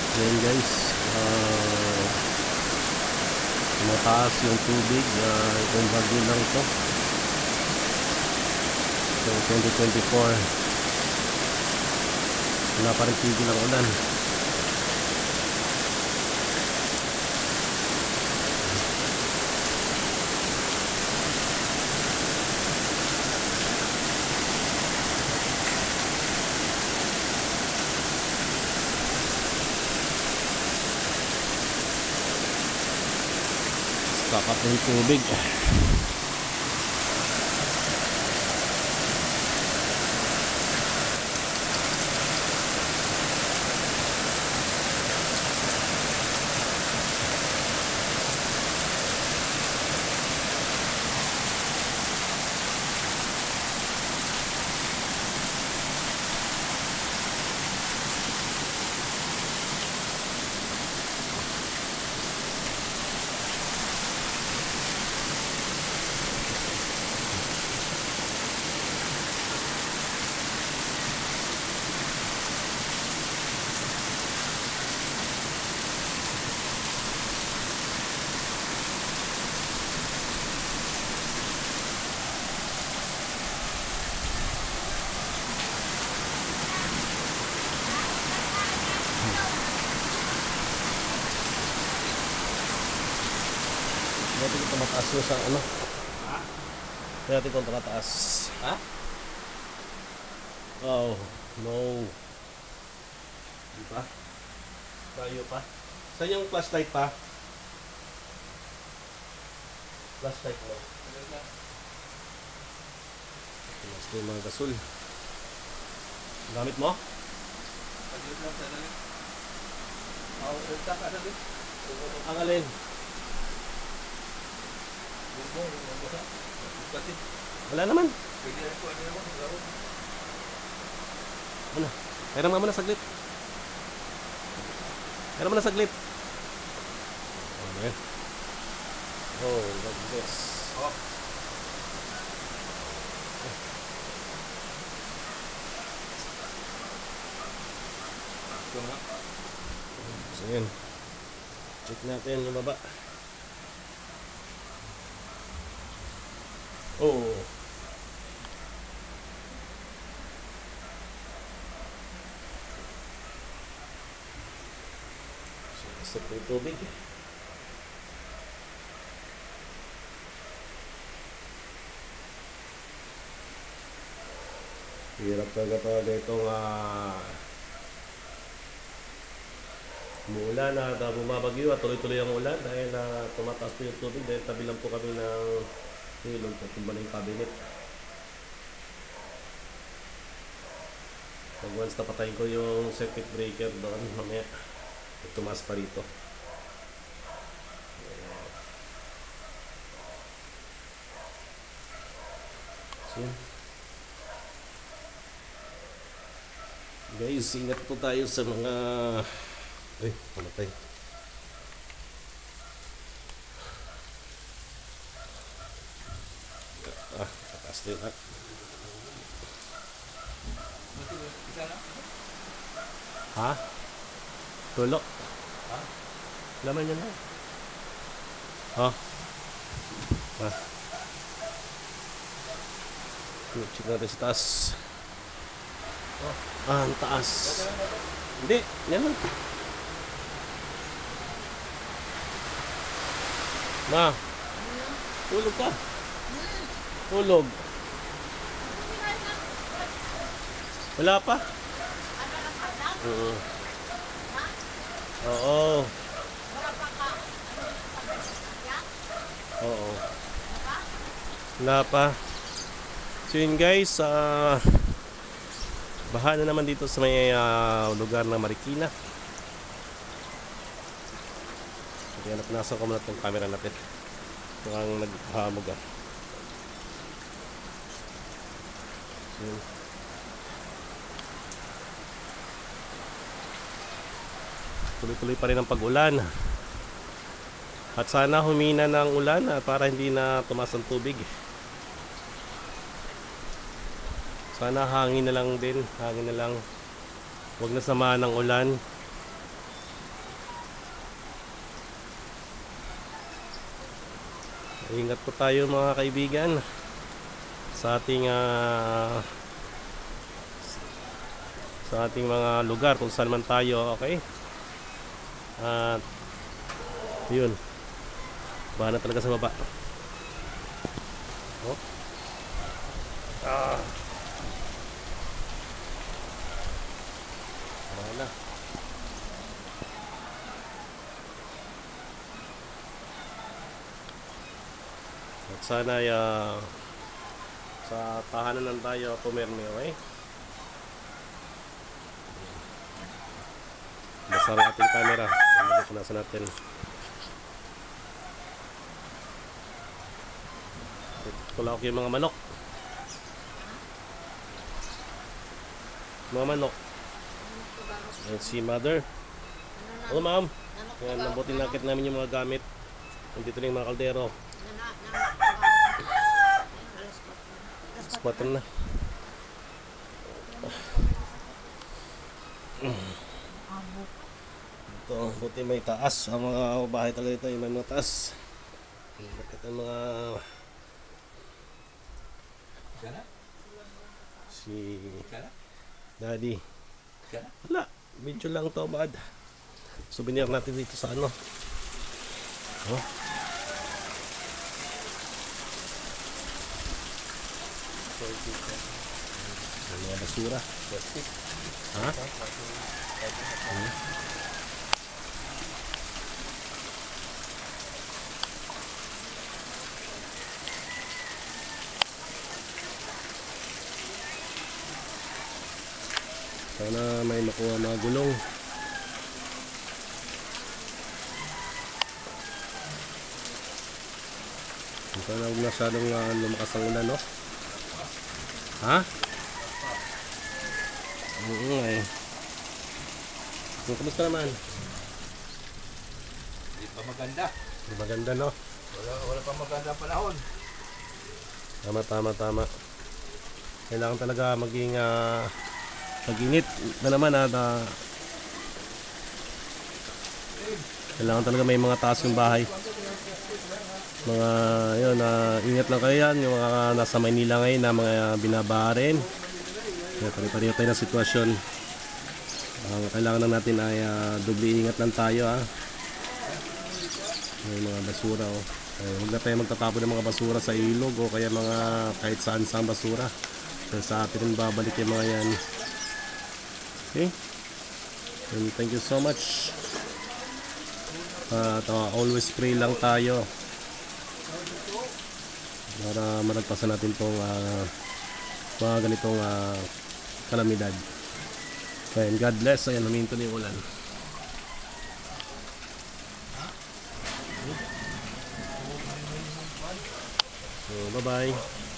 Ayan guys, mataas yung tubig. Itong bagyo lang to. So 2024, wala pa rin tigil ang ulan. Kakap na yung tubig. Natin ito mataas nyo sa ano? Ha? Natin ito mataas. Ha? Oh, no. Di pa? Tayo pa? Saan yung flashlight pa? Flashlight mo. Mas yung mga gasol. Gamit mo? Pag-ibig lang sa nalit. Ulta ka na rin. Ang alin? Wala naman. Ano? Kairam nga muna saglit. Kairam muna saglit. Okay. Oh, like this. Oh. So yun. Check natin yung baba. Oh. So, sa tubig. Hirap talaga itong umuulan at bumabagyo at tuloy-tuloy ang ulan dahil tumataas po yung tubig dahil tabi lang po kami ng ilog at tumba na yung cabinet. Pag once napatayin ko yung circuit breaker doon, mamaya tumaas pa rito. So, guys, ingat po tayo sa mga pamatay. Taas din ha. Ha? Tulo? Ha? Laman yan ha? Ha? Ha? Check natin sa taas. Ang taas. Hindi, yan lang. Ma, tulog ka. Tulog. Wala pa? Oo. Oo. Oo. Wala pa. So yun guys, baha na naman dito sa may lugar ng Marikina. Kaya napinasan ko muna itong camera natin. Mukhang naghahamog ah. So, tuloy-tuloy pa rin ang pag-ulan. At sana humina ng ulan para hindi na tumaas ang tubig. Sana hangin na lang din. Hangin na lang. Huwag na samahan ng ulan. Ingat po tayo mga kaibigan sa ating mga lugar kung saan man tayo, okay? At yun, bahan na talaga sa baba. Oh. Bahan na. At sana ay sa tahanan lang tayo pumirmi, okay? Basta ang ating camera. Punasan natin. Tulak yung mga manok. Mga manok. Yan si mother. Hello ma'am. Yan, nabuti nakit namin yung mga gamit. Nandito na yung mga kaldero. Squatter na. Ito, buti may taas. Ang mga bahay talaga ito, yung may mga taas. Bakit ang mga Gana? si Gana? daddy. Gana? Wala, video lang to, bad. Souvenir natin dito sa ano. Oh. Ang mga basura. Plastic. Ha? Sana may makuha mga gulong. Sana huwag masyadong lumakas ang ulan, no? Ha? Oo eh. Kamusta naman? Hindi pa maganda. Maganda, no? Wala pa maganda panahon. Tama. Kailangan talaga maging mag-init na naman at kailangan talaga may mga taas yung bahay. Mga yun, ingat lang kayo yan, yung mga nasa Maynila ngayon na mga binabaha rin. Pare-pareho tayo ng sitwasyon. Kailangan lang natin ay doble ingat lang tayo, ha. May mga basura, oh. Huwag na tayo magtatapon ng mga basura sa ilog o kaya mga kahit saan sa basura. Dahil sa atin rin babalik yung mga yan. Okay? And thank you so much. Always pray lang tayo para malagpasan natin tong mga ganitong kalamidad. Okay, and God bless. Ayan, huminto na yung ulan. So, bye-bye.